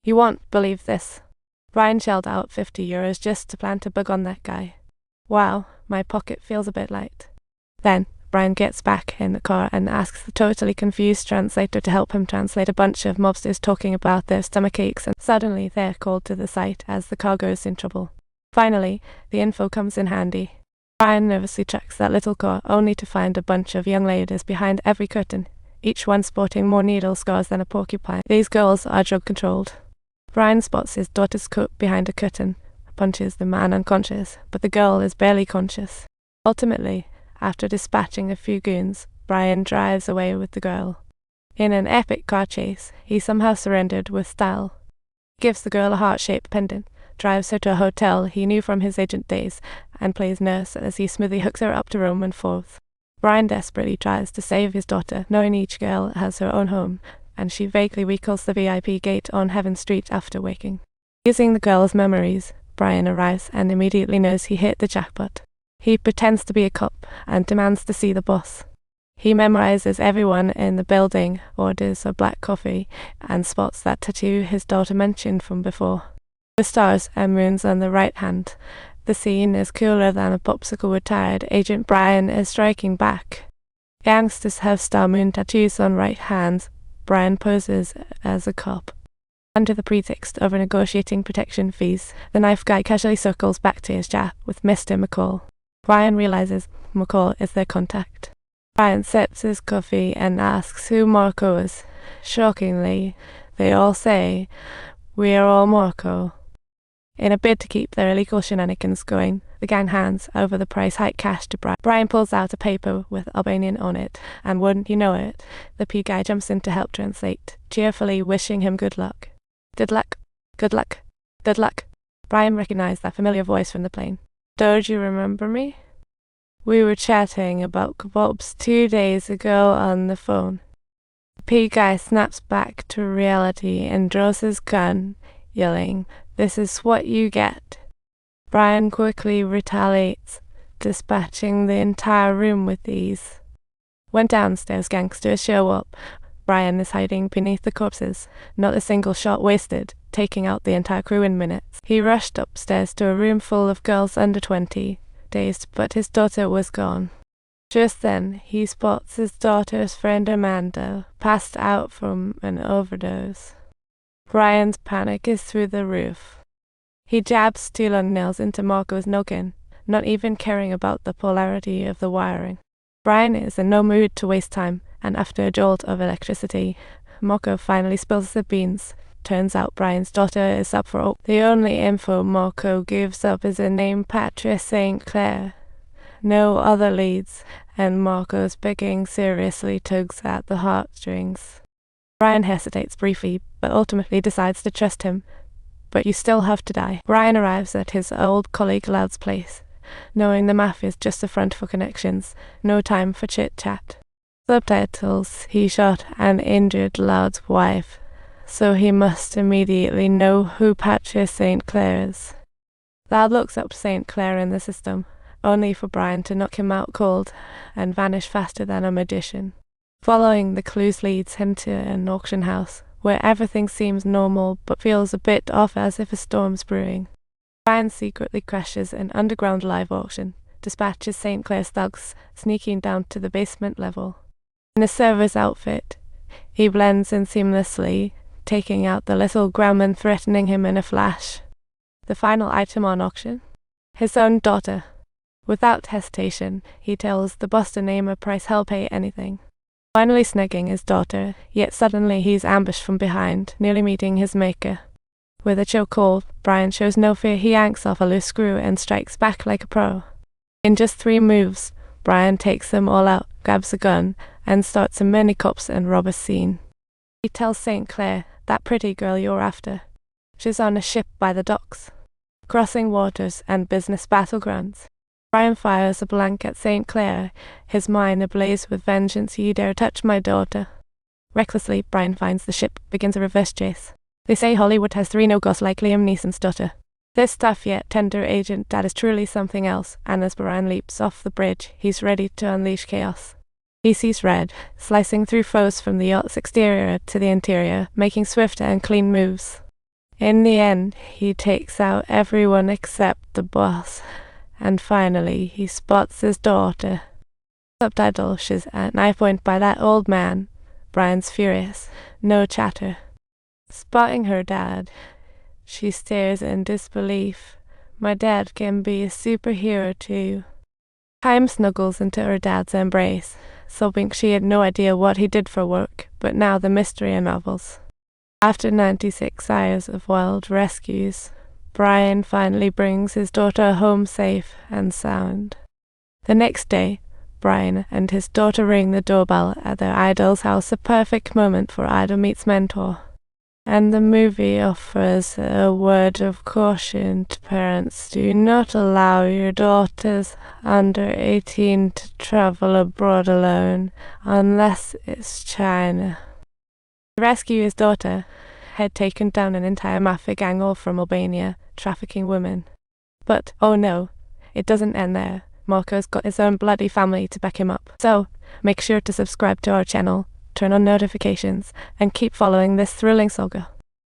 You won't believe this. Brian shelled out €50 just to plant a bug on that guy. Wow, my pocket feels a bit light. Then, Brian gets back in the car and asks the totally confused translator to help him translate a bunch of mobsters talking about their stomachaches, and suddenly they're called to the site as the car goes in trouble. Finally, the info comes in handy. Brian nervously checks that little car, only to find a bunch of young ladies behind every curtain, each one sporting more needle scars than a porcupine. These girls are drug-controlled. Brian spots his daughter's coat behind a curtain, punches the man unconscious, but the girl is barely conscious. Ultimately, after dispatching a few goons, Brian drives away with the girl. In an epic car chase, he somehow surrendered with style. He gives the girl a heart-shaped pendant, drives her to a hotel he knew from his agent days, and plays nurse as he smoothly hooks her up to room and forth. Brian desperately tries to save his daughter, knowing each girl has her own home, and she vaguely recalls the VIP gate on Heaven Street after waking. Using the girl's memories, Brian arrives and immediately knows he hit the jackpot. He pretends to be a cop and demands to see the boss. He memorizes everyone in the building, orders a black coffee, and spots that tattoo his daughter mentioned from before. The stars and moons on the right hand. The scene is cooler than a popsicle retired Agent Brian is striking back. Gangsters have star moon tattoos on right hands. Brian poses as a cop. Under the pretext of negotiating protection fees, the knife guy casually circles back to his chat with Mr. McCall. Brian realizes McCall is their contact. Brian sips his coffee and asks who Marco is. Shockingly, they all say, "We are all Marco." In a bid to keep their illegal shenanigans going, the gang hands over the price hike cash to Brian. Brian pulls out a paper with Albanian on it, and wouldn't you know it, the P guy jumps in to help translate, cheerfully wishing him good luck. Good luck, good luck, good luck. Brian recognized that familiar voice from the plane. Don't you remember me? We were chatting about kebabs 2 days ago on the phone. The P guy snaps back to reality and draws his gun, yelling, "This is what you get." Brian quickly retaliates, dispatching the entire room with ease. When downstairs gangsters show up, Brian is hiding beneath the corpses, not a single shot wasted, taking out the entire crew in minutes. He rushed upstairs to a room full of girls under 20, dazed, but his daughter was gone. Just then, he spots his daughter's friend Amanda, passed out from an overdose. Brian's panic is through the roof. He jabs 2 long nails into Marco's noggin, not even caring about the polarity of the wiring. Brian is in no mood to waste time, and after a jolt of electricity, Marco finally spills the beans. Turns out Brian's daughter is up for the only info Marco gives up is the name Patrice St. Clair. No other leads, and Marco's begging seriously tugs at the heartstrings. Brian hesitates briefly, but ultimately decides to trust him. But you still have to die. Brian arrives at his old colleague Loud's place, knowing the mafia's just a front for connections, no time for chit-chat. Subtitles: he shot and injured Loud's wife, so he must immediately know who Patrice St. Clair is. Loud looks up St. Clair in the system, only for Brian to knock him out cold and vanish faster than a magician. Following the clues leads him to an auction house, where everything seems normal but feels a bit off as if a storm's brewing. Brian secretly crashes an underground live auction, dispatches St. Clair's thugs, sneaking down to the basement level. In a server's outfit, he blends in seamlessly, taking out the little growlman threatening him in a flash. The final item on auction? His own daughter. Without hesitation, he tells the boss to name a price he'll pay anything. Finally snagging his daughter, yet suddenly he's ambushed from behind, nearly meeting his maker. With a chokehold, Brian shows no fear. He yanks off a loose screw and strikes back like a pro. In just 3 moves, Brian takes them all out, grabs a gun, and starts a mini cops and robbers scene. He tells St. Clair, "That pretty girl you're after. She's on a ship by the docks, crossing waters and business battlegrounds." Brian fires a blank at St. Clair, his mind ablaze with vengeance. "You dare touch my daughter." Recklessly, Brian finds the ship, begins a reverse chase. They say Hollywood has 3 no-goes like Liam Neeson's daughter. This tough yet tender agent that is truly something else, and as Brian leaps off the bridge, he's ready to unleash chaos. He sees red, slicing through foes from the yacht's exterior to the interior, making swift and clean moves. In the end, he takes out everyone except the boss, and finally he spots his daughter. Subtitle, she's at knife point by that old man. Brian's furious. No chatter. Spotting her dad, she stares in disbelief. My dad can be a superhero too. Time snuggles into her dad's embrace, sobbing she had no idea what he did for work, but now the mystery unravels. After 96 hours of wild rescues, Brian finally brings his daughter home safe and sound. The next day, Brian and his daughter ring the doorbell at their idol's house, a perfect moment for idol meets mentor. And the movie offers a word of caution to parents: do not allow your daughters under 18 to travel abroad alone, unless it's China. To rescue his daughter, had taken down an entire mafia gang all from Albania, trafficking women. But, oh no, it doesn't end there. Marco's got his own bloody family to back him up. So, make sure to subscribe to our channel, turn on notifications, and keep following this thrilling saga.